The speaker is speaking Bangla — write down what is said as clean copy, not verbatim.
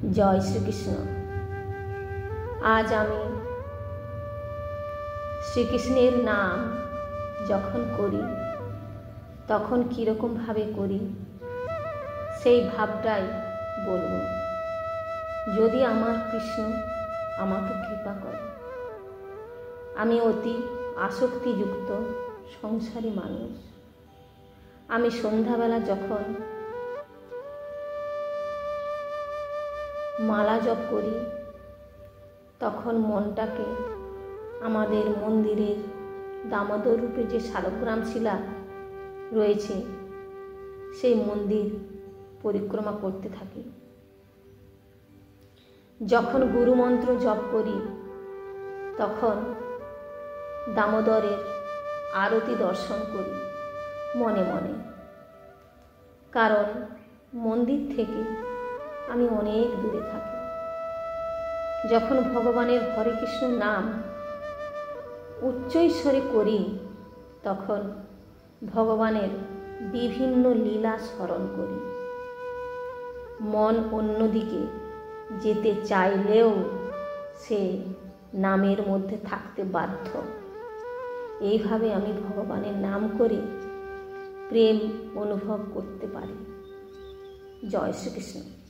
জয় শ্রীকৃষ্ণ। আজ আমি শ্রীকৃষ্ণের নাম যখন করি তখন কীরকমভাবে করি সেই ভাবটাই বলবো। যদি আমার কৃষ্ণ আমাকে কৃপা করে। আমি অতি আসক্তিযুক্ত সংসারী মানুষ। আমি সন্ধ্যাবেলা যখন মালা জপ করি তখন মনটাকে আমাদের মন্দিরের দামোদর রূপে যে শালগ্রাম শিলা রয়েছে সেই মন্দির পরিক্রমা করতে থাকি। যখন গুরুমন্ত্র জপ করি তখন দামোদরের আরতি দর্শন করি মনে মনে, কারণ মন্দির থেকে আমি অনেক দূরে থাকি। যখন ভগবানের হরে কৃষ্ণ নাম উচ্চৈস্বরে করি তখন ভগবানের বিভিন্ন লীলা স্মরণ করি। মন অন্যদিকে যেতে চাইলেও সে নামের মধ্যে থাকতে বাধ্য। এইভাবে আমি ভগবানের নাম করে প্রেম অনুভব করতে পারি। জয় শ্রীকৃষ্ণ।